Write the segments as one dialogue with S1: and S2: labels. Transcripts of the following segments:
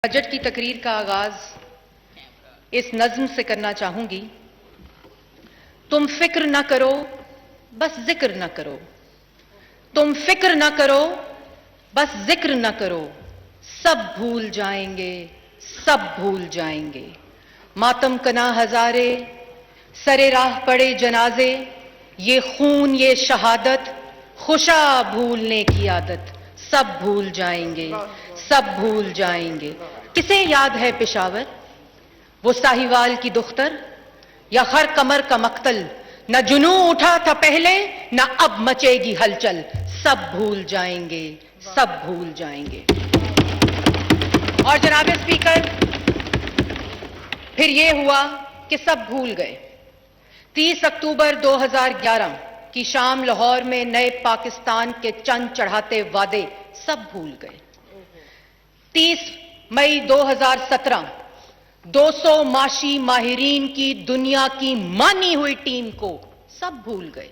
S1: Budget کی تقریر کا آغاز اس نظم سے کرنا چاہوں گی۔ تم فکر نہ کرو بس ذکر نہ کرو، تم فکر نہ کرو بس ذکر نہ کرو، سب بھول جائیں گے، سب بھول جائیں گے۔ ماتم کنا ہزارے، سرے راہ پڑے جنازے، یہ خون یہ شہادت، خوشا بھولنے کی عادت، سب بھول جائیں گے، سب بھول جائیں گے۔ کسے یاد ہے پشاور، وہ ساہیوال کی دختر، یا خر کمر کا مقتل؟ نہ جنوں اٹھا تھا پہلے، نہ اب مچے گی ہلچل، سب بھول جائیں گے، سب بھول جائیں گے۔ اور جناب اسپیکر، پھر یہ ہوا کہ سب بھول گئے۔ 30 اکتوبر 2011 کی شام لاہور میں نئے پاکستان کے چند چڑھاتے وعدے سب بھول گئے۔ 30 مئی 2017 200 معاشی ماہرین کی دنیا کی مانی ہوئی ٹیم کو سب بھول گئے۔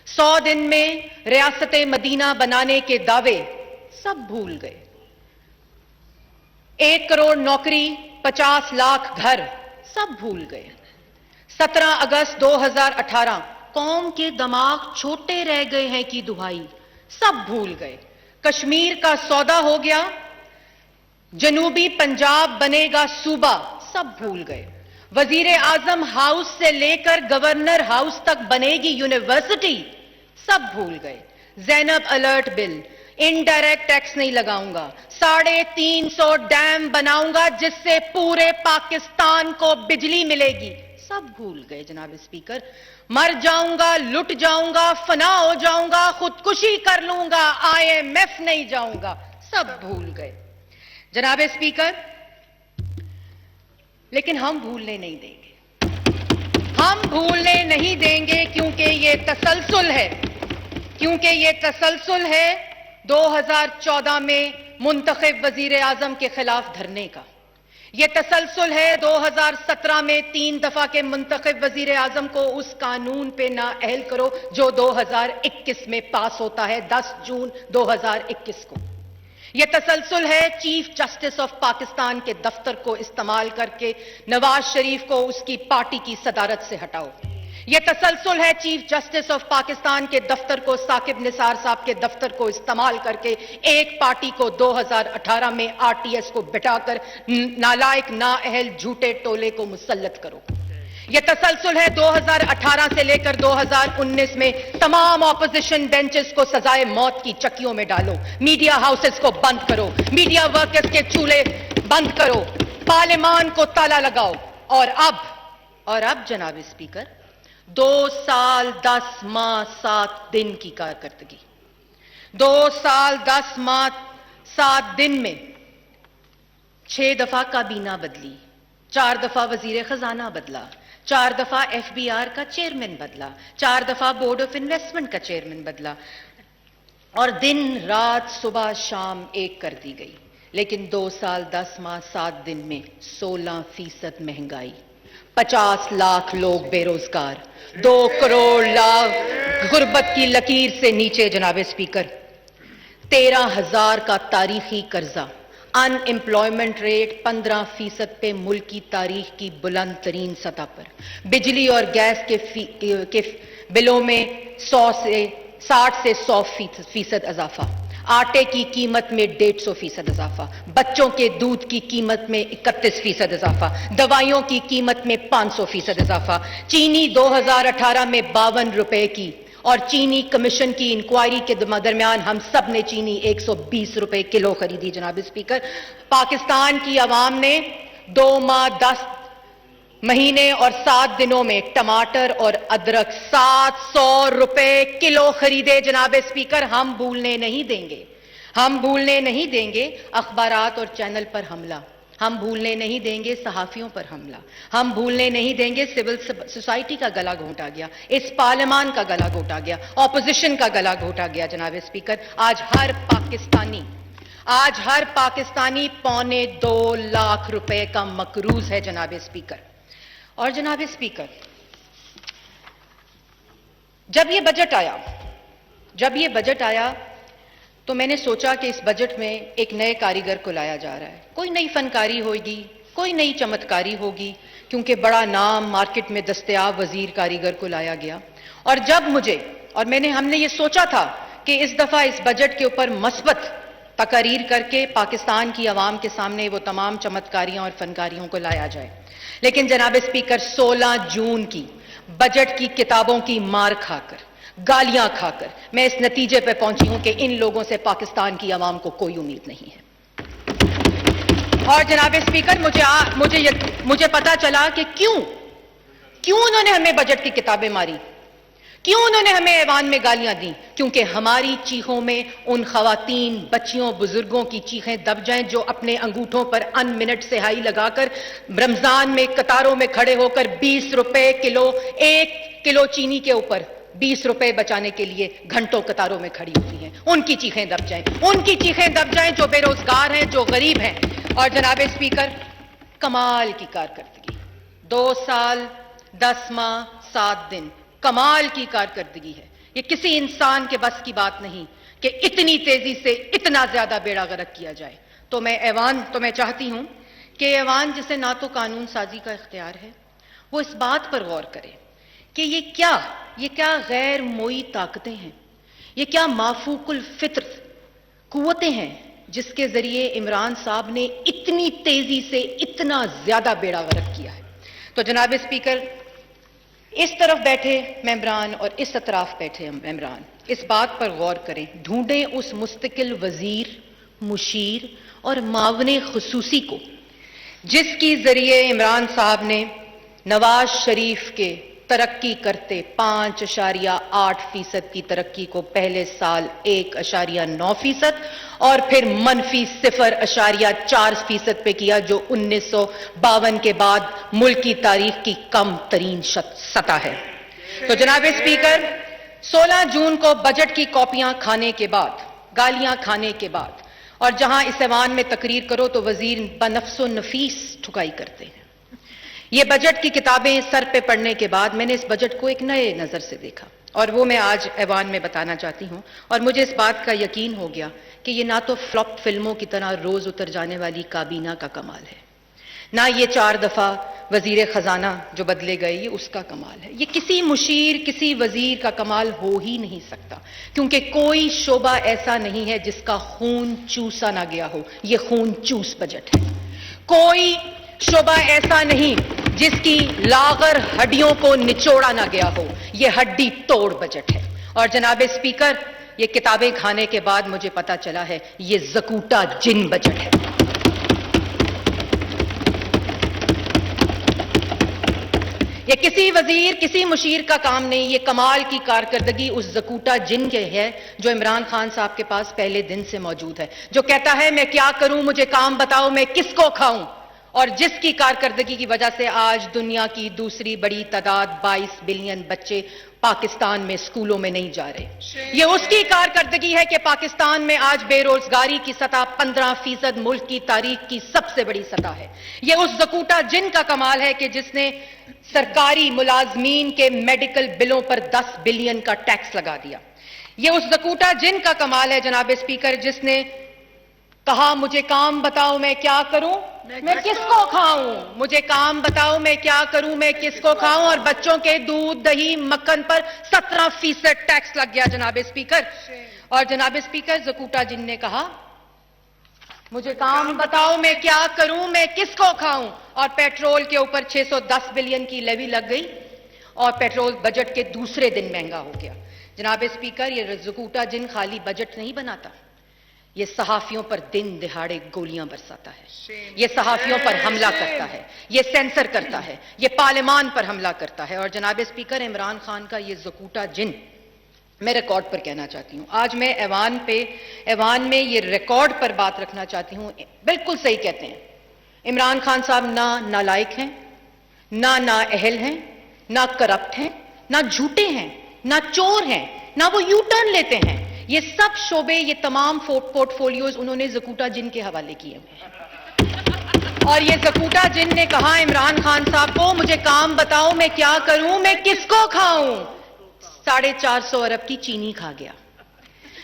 S1: 100 دن میں ریاست مدینہ بنانے کے دعوے سب بھول گئے۔ 1 کروڑ نوکری، 50 لاکھ گھر، سب بھول گئے۔ 17 اگست 2018 قوم کے دماغ چھوٹے رہ گئے ہیں کی دہائی، سب بھول گئے۔ کشمیر کا سودا ہو گیا، جنوبی پنجاب بنے گا صوبہ، سب بھول گئے۔ وزیر اعظم ہاؤس سے لے کر گورنر ہاؤس تک بنے گی یونیورسٹی، سب بھول گئے۔ زینب الرٹ بل، انڈائریکٹ ٹیکس نہیں لگاؤں گا، 350 ڈیم بناؤں گا جس سے پورے پاکستان کو بجلی ملے گی، سب بھول گئے۔ جناب اسپیکر، مر جاؤں گا، لٹ جاؤں گا، فنا ہو جاؤں گا، خودکشی کر لوں گا، IMF نہیں جاؤں گا، سب بھول گئے۔ جناب اسپیکر، لیکن ہم بھولنے نہیں دیں گے، ہم بھولنے نہیں دیں گے، کیونکہ یہ تسلسل ہے، کیونکہ یہ تسلسل ہے 2014 میں منتخب وزیر اعظم کے خلاف دھرنے کا، یہ تسلسل ہے 2017 میں 3 دفعہ کے منتخب وزیر اعظم کو اس قانون پہ نااہل کرو جو 2021 میں پاس ہوتا ہے، 10 جون 2021 کو۔ یہ تسلسل ہے چیف جسٹس آف پاکستان کے دفتر کو استعمال کر کے نواز شریف کو اس کی پارٹی کی صدارت سے ہٹاؤ۔ یہ تسلسل ہے چیف جسٹس آف پاکستان کے دفتر کو ثاقب نثار صاحب کے دفتر کو استعمال کر کے ایک پارٹی کو 2018 میں RTS کو بٹھا کر نالائق نااہل جھوٹے ٹولے کو مسلط کرو۔ یہ تسلسل ہے 2018 سے لے کر 2019 میں تمام اپوزیشن بینچز کو سزائے موت کی چکیوں میں ڈالو، میڈیا ہاؤسز کو بند کرو، میڈیا ورکرز کے چولہے بند کرو، پارلیمان کو تالا لگاؤ، اور اب جناب اسپیکر 2 سال 10 ماہ 7 دن کی کارکردگی، 2 سال 10 ماہ 7 دن میں 6 دفعہ کابینہ بدلی، 4 دفعہ وزیر خزانہ بدلا، 4 دفعہ FBR کا چیئرمین بدلا، 4 دفعہ بورڈ آف انویسٹمنٹ کا چیئرمین بدلا، اور دن رات صبح شام ایک کر دی گئی۔ لیکن 2 سال 10 ماہ 7 دن میں 16% مہنگائی، 50 لاکھ لوگ بے روزگار، 2 کروڑ لاکھ غربت کی لکیر سے نیچے۔ جناب اسپیکر، 13,000 کا تاریخی قرضہ، ان امپلائمنٹ ریٹ 15% پہ ملک کی تاریخ کی بلند ترین سطح پر، بجلی اور گیس کے بلوں میں 60 سے 100% اضافہ، آٹے کی قیمت میں 150% اضافہ، بچوں کے دودھ کی قیمت میں 31% اضافہ، دوائیوں کی قیمت میں 500% اضافہ، چینی 2018 میں 52 روپے کی، اور چینی کمیشن کی انکوائری کے درمیان ہم سب نے چینی 120 روپے کلو خریدی۔ جناب اسپیکر، پاکستان کی عوام نے 2 ماہ 10 مہینے اور 7 دنوں میں ٹماٹر اور ادرک 700 روپے کلو خریدے۔ جناب اسپیکر، ہم بھولنے نہیں دیں گے، ہم بھولنے نہیں دیں گے اخبارات اور چینل پر حملہ، ہم بھولنے نہیں دیں گے صحافیوں پر حملہ، ہم بھولنے نہیں دیں گے سول سوسائٹی کا گلا گھونٹا گیا، اس پارلیمان کا گلا گھونٹا گیا، اپوزیشن کا گلا گھونٹا گیا۔ جناب اسپیکر، آج ہر پاکستانی 1.25 لاکھ روپے کا مقروض ہے۔ جناب اسپیکر، اور جناب اسپیکر، جب یہ بجٹ آیا تو میں نے سوچا کہ اس بجٹ میں ایک نئے کاریگر کو لایا جا رہا ہے، کوئی نئی فنکاری ہوگی، کوئی نئی چمتکاری ہوگی، کیونکہ بڑا نام مارکیٹ میں دستیاب وزیر کاریگر کو لایا گیا۔ اور جب ہم نے یہ سوچا تھا کہ اس دفعہ اس بجٹ کے اوپر مثبت تقاریر کر کے پاکستان کی عوام کے سامنے وہ تمام چمتکاریاں اور فنکاریوں کو لایا جائے، لیکن جناب اسپیکر 16 جون کی بجٹ کی کتابوں کی مار کھا کر، گالیاں کھا کر میں اس نتیجے پہ پہنچی ہوں کہ ان لوگوں سے پاکستان کی عوام کو کوئی امید نہیں ہے۔ اور جناب اسپیکر مجھے پتا چلا کہ کیوں انہوں نے ہمیں بجٹ کی کتابیں ماری، کیوں انہوں نے ہمیں ایوان میں گالیاں دیں، کیونکہ ہماری چیخوں میں ان خواتین، بچیوں، بزرگوں کی چیخیں دب جائیں جو اپنے انگوٹھوں پر ان منٹ سیاہی لگا کر رمضان میں قطاروں میں کھڑے ہو کر 20 روپے کلو، 1 کلو چینی کے اوپر 20 روپے بچانے کے لیے گھنٹوں قطاروں میں کھڑی ہوئی ہیں۔ ان کی چیخیں دب جائیں جو بے روزگار ہیں، جو غریب ہیں۔ اور جناب اسپیکر، کمال کی کارکردگی، 2 سال 10 ماہ 7 دن، کمال کی کارکردگی ہے۔ یہ کسی انسان کے بس کی بات نہیں کہ اتنی تیزی سے اتنا زیادہ بیڑا غرق کیا جائے۔ تو میں چاہتی ہوں کہ ایوان جسے نہ تو قانون سازی کا اختیار ہے، وہ اس بات پر غور کرے کہ یہ کیا غیر موئی طاقتیں ہیں، یہ کیا مافوق الفطر قوتیں ہیں جس کے ذریعے عمران صاحب نے اتنی تیزی سے اتنا زیادہ بیڑا غرق کیا ہے۔ تو جناب اسپیکر، اس طرف بیٹھے ممبران اور اس اطراف بیٹھے ممبران اس بات پر غور کریں، ڈھونڈیں اس مستقل وزیر، مشیر اور معاون خصوصی کو جس کی ذریعے عمران صاحب نے نواز شریف کے ترقی کرتے 5.8% کی ترقی کو پہلے سال 1.9% اور پھر منفی 0.4% پہ کیا، جو 1952 کے بعد ملک کی تاریخ کی کم ترین سطح ہے۔ تو جناب اسپیکر، 16 جون کو بجٹ کی کاپیاں کھانے کے بعد، گالیاں کھانے کے بعد، اور جہاں اس ایوان میں تقریر کرو تو وزیر بنفس و نفیس ٹھکائی کرتے ہیں، یہ بجٹ کی کتابیں سر پہ پڑھنے کے بعد میں نے اس بجٹ کو ایک نئے نظر سے دیکھا، اور وہ میں آج ایوان میں بتانا چاہتی ہوں۔ اور مجھے اس بات کا یقین ہو گیا کہ یہ نہ تو فلاپ فلموں کی طرح روز اتر جانے والی کابینہ کا کمال ہے، نہ یہ 4 دفعہ وزیر خزانہ جو بدلے گئے یہ اس کا کمال ہے، یہ کسی مشیر، کسی وزیر کا کمال ہو ہی نہیں سکتا، کیونکہ کوئی شعبہ ایسا نہیں ہے جس کا خون چوسا نہ گیا ہو، یہ خون چوس بجٹ ہے۔ کوئی شعبہ ایسا نہیں جس کی لاغر ہڈیوں کو نچوڑا نہ گیا ہو، یہ ہڈی توڑ بجٹ ہے۔ اور جناب اسپیکر، یہ کتابیں کھانے کے بعد مجھے پتا چلا ہے یہ زکوٹا جن بجٹ ہے۔ یہ کسی وزیر، کسی مشیر کا کام نہیں، یہ کمال کی کارکردگی اس زکوٹا جن کے ہے جو عمران خان صاحب کے پاس پہلے دن سے موجود ہے، جو کہتا ہے میں کیا کروں، مجھے کام بتاؤ، میں کس کو کھاؤں، اور جس کی کارکردگی کی وجہ سے آج دنیا کی دوسری بڑی تعداد 22 بلین بچے پاکستان میں اسکولوں میں نہیں جا رہے۔ یہ اس کی کارکردگی ہے کہ پاکستان میں آج بے روزگاری کی سطح 15% ملک کی تاریخ کی سب سے بڑی سطح ہے۔ یہ اس زکوٹا جن کا کمال ہے کہ جس نے سرکاری ملازمین کے میڈیکل بلوں پر 10 بلین کا ٹیکس لگا دیا۔ یہ اس زکوٹا جن کا کمال ہے جناب اسپیکر جس نے کہا مجھے کام بتاؤ میں کیا کروں، میں کس کو کھاؤں، مجھے کام بتاؤ میں کیا کروں، میں کس کو کھاؤں، اور بچوں کے دودھ، دہی، مکھن پر 17% ٹیکس لگ گیا جناب اسپیکر۔ اور جناب اسپیکر، زکوٹا جن نے کہا مجھے کام بتاؤ میں کیا کروں، میں کس کو کھاؤں، اور پیٹرول کے اوپر 610 بلین کی لیوی لگ گئی اور پیٹرول بجٹ کے دوسرے دن مہنگا ہو گیا۔ جناب اسپیکر، یہ زکوٹا جن خالی بجٹ نہیں بناتا، یہ صحافیوں پر دن دہاڑے گولیاں برساتا ہے، یہ صحافیوں پر حملہ کرتا ہے، یہ سینسر کرتا ہے، یہ پارلیمان پر حملہ کرتا ہے۔ اور جناب اسپیکر، عمران خان کا یہ زکوٹا جن میں ریکارڈ پر کہنا چاہتی ہوں، آج میں ایوان میں یہ ریکارڈ پر بات رکھنا چاہتی ہوں۔ بالکل صحیح کہتے ہیں، عمران خان صاحب نہ نالائق ہیں، نہ نااہل ہیں، نہ کرپٹ ہیں، نہ جھوٹے ہیں، نہ چور ہیں، نہ وہ یو ٹرن لیتے ہیں۔ یہ سب شعبے، یہ تمام پورٹ فولیوز انہوں نے زکوٹا جن کے حوالے کیے ہیں۔ اور یہ زکوٹا جن نے کہا عمران خان صاحب کو مجھے کام بتاؤ میں کیا کروں، میں کس کو کھاؤں، 450 ارب کی چینی کھا گیا۔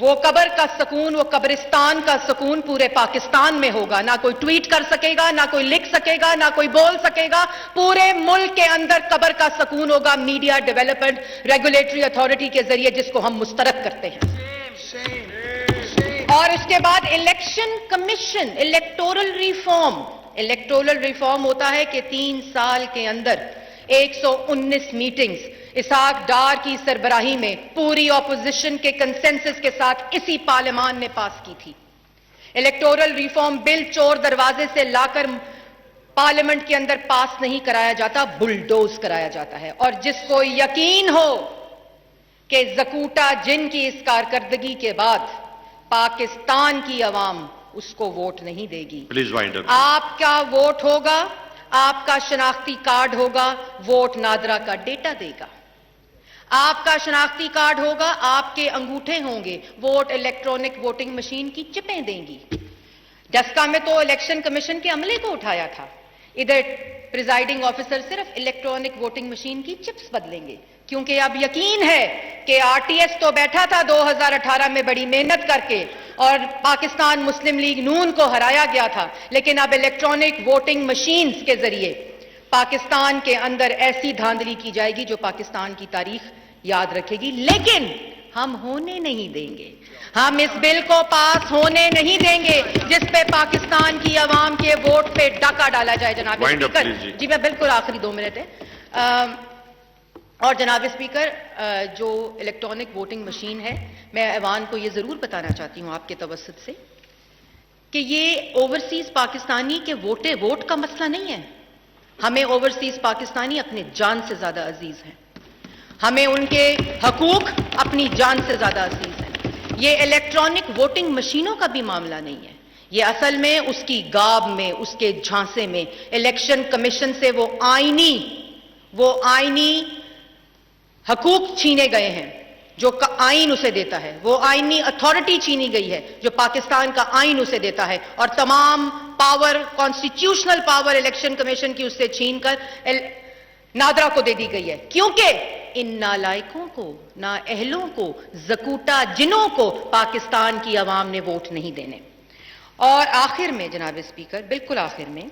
S1: وہ قبر کا سکون, وہ قبرستان کا سکون پورے پاکستان میں ہوگا. نہ کوئی ٹویٹ کر سکے گا, نہ کوئی لکھ سکے گا, نہ کوئی بول سکے گا. پورے ملک کے اندر قبر کا سکون ہوگا میڈیا ڈیولپمنٹ ریگولیٹری اتھارٹی کے ذریعے, جس کو ہم مسترد کرتے ہیں. اور اس کے بعد الیکشن کمیشن, الیکٹورل ریفارم ہوتا ہے کہ 3 سال کے اندر 119 میٹنگز اسحاق ڈار کی سربراہی میں پوری اپوزیشن کے کنسنسس کے ساتھ اسی پارلیمان نے پاس کی تھی. الیکٹورل ریفارم بل چور دروازے سے لا کر پارلیمنٹ کے اندر پاس نہیں کرایا جاتا, بلڈوز کرایا جاتا ہے. اور جس کو یقین ہو کہ زکوٹا جن کی اس کارکردگی کے بعد پاکستان کی عوام اس کو ووٹ نہیں دے گی. آپ کا ووٹ ہوگا, آپ کا شناختی کارڈ ہوگا, ووٹ نادرا کا ڈیٹا دے گا. آپ کا شناختی کارڈ ہوگا, آپ کے انگوٹھے ہوں گے, ووٹ الیکٹرانک ووٹنگ مشین کی چپیں دیں گی. ڈسکا میں تو الیکشن کمیشن کے عملے کو اٹھایا تھا, ادھر پریزائڈنگ آفیسر صرف الیکٹرانک ووٹنگ مشین کی چپس بدلیں گے. کیونکہ اب یقین ہے کہ آر ٹی ایس تو بیٹھا تھا 2018 میں بڑی محنت کر کے اور پاکستان مسلم لیگ نون کو ہرایا گیا تھا, لیکن اب الیکٹرانک ووٹنگ مشینز کے ذریعے پاکستان کے اندر ایسی دھاندلی کی جائے گی جو پاکستان کی تاریخ یاد رکھے گی. لیکن ہم ہونے نہیں دیں گے, ہم اس بل کو پاس ہونے نہیں دیں گے جس پہ پاکستان کی عوام کے ووٹ پہ ڈاکہ ڈالا جائے. جناب اسپیکر, جی میں بالکل آخری 2 منٹ ہے. اور جناب اسپیکر, جو الیکٹرانک ووٹنگ مشین ہے, میں ایوان کو یہ ضرور بتانا چاہتی ہوں آپ کے توسط سے کہ یہ اوورسیز پاکستانی کے ووٹ کا مسئلہ نہیں ہے. ہمیں اوورسیز پاکستانی اپنے جان سے زیادہ عزیز ہیں, ہمیں ان کے حقوق اپنی جان سے زیادہ عزیز ہیں. یہ الیکٹرانک ووٹنگ مشینوں کا بھی معاملہ نہیں ہے, یہ اصل میں اس کی گاب میں, اس کے جھانسے میں الیکشن کمیشن سے وہ آئینی حقوق چھینے گئے ہیں جو آئین اسے دیتا ہے, وہ آئینی اتھارٹی چھینی گئی ہے جو پاکستان کا آئین اسے دیتا ہے, اور تمام power, constitutional power election commission کی اس سے چھین کر نادرا کو دے دی گئی ہے. کیونکہ ان نالائقوں کو, نااہلوں کو, زکوٹا جنوں کو پاکستان کی عوام نے ووٹ نہیں دینے. اور آخر میں جناب اسپیکر, بالکل آخر میں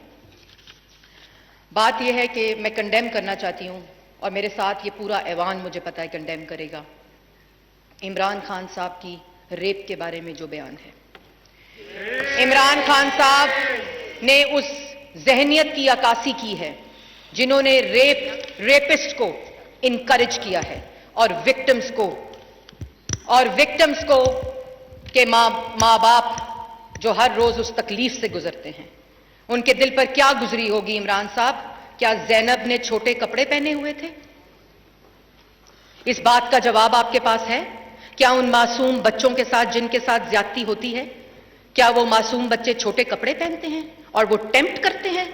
S1: بات یہ ہے کہ میں کنڈیم کرنا چاہتی ہوں, اور میرے ساتھ یہ پورا ایوان مجھے پتا ہے کنڈیم کرے گا, عمران خان صاحب کی ریپ کے بارے میں جو بیان ہے. عمران خان صاحب نے اس ذہنیت کی عکاسی کی ہے جنہوں نے ریپسٹ کو انکریج کیا ہے, اور وکٹمز کو کے ماں باپ جو ہر روز اس تکلیف سے گزرتے ہیں, ان کے دل پر کیا گزری ہوگی. عمران صاحب, کیا زینب نے چھوٹے کپڑے پہنے ہوئے تھے؟ اس بات کا جواب آپ کے پاس ہے؟ کیا ان معصوم بچوں کے ساتھ جن کے ساتھ زیادتی ہوتی ہے, کیا وہ معصوم بچے چھوٹے کپڑے پہنتے ہیں اور وہ ٹیمپٹ کرتے ہیں؟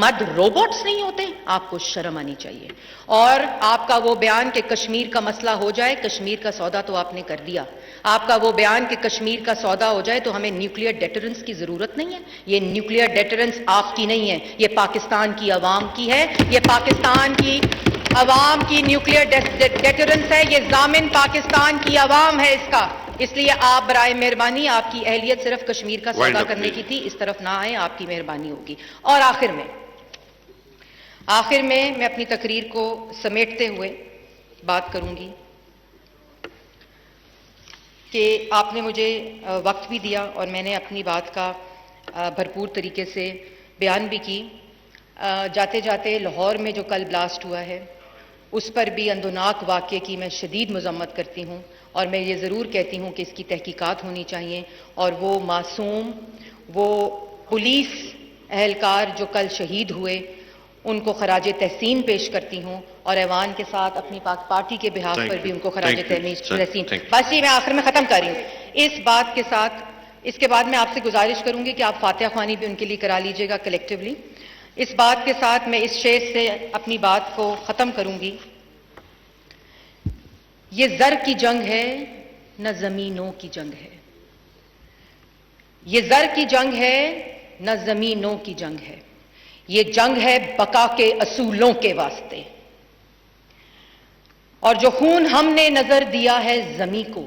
S1: مرد روبوٹس نہیں ہوتے؟ آپ کو شرم آنی چاہیے. اور آپ کا وہ بیان کہ کشمیر کا مسئلہ ہو جائے, کشمیر کا سودا تو آپ نے کر دیا. آپ کا وہ بیان کہ کشمیر کا سودا ہو جائے تو ہمیں نیوکلیئر ڈیٹرنس کی ضرورت نہیں ہے. یہ نیوکلیئر ڈیٹرنس آپ کی نہیں ہے, یہ پاکستان کی عوام کی ہے. یہ پاکستان کی عوام کی نیوکلیئر ڈیٹرنس ہے. یہ ضامن پاکستان کی عوام ہے اس کا. اس لیے آپ برائے مہربانی, آپ کی اہلیت صرف کشمیر کا سودا کرنے کی تھی, اس طرف نہ آئیں, آپ کی مہربانی ہوگی. اور آخر میں میں اپنی تقریر کو سمیٹتے ہوئے بات کروں گی کہ آپ نے مجھے وقت بھی دیا اور میں نے اپنی بات کا بھرپور طریقے سے بیان بھی کی. جاتے جاتے لاہور میں جو کل بلاسٹ ہوا ہے اس پر بھی اندوناک واقعے کی میں شدید مذمت کرتی ہوں, اور میں یہ ضرور کہتی ہوں کہ اس کی تحقیقات ہونی چاہیے, اور وہ معصوم, وہ پولیس اہلکار جو کل شہید ہوئے ان کو خراج تحسین پیش کرتی ہوں, اور ایوان کے ساتھ اپنی پارٹی کے بہاف پر بھی ان کو خراج تحسین. بس یہ میں آخر میں ختم کر رہی ہوں. اس بات کے ساتھ اس کے بعد میں آپ سے گزارش کروں گی کہ آپ فاتحہ خوانی بھی ان کے لیے کرا لیجئے گا کلیکٹیولی. اس بات کے ساتھ میں اس شعر سے اپنی بات کو ختم کروں گی. یہ زر کی جنگ ہے نہ زمینوں کی جنگ ہے, یہ زر کی جنگ ہے نہ زمینوں کی جنگ ہے, یہ جنگ ہے بقا کے اصولوں کے واسطے. اور جو خون ہم نے نظر دیا ہے زمیں کو,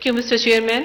S2: Thank you, Mr. Chairman.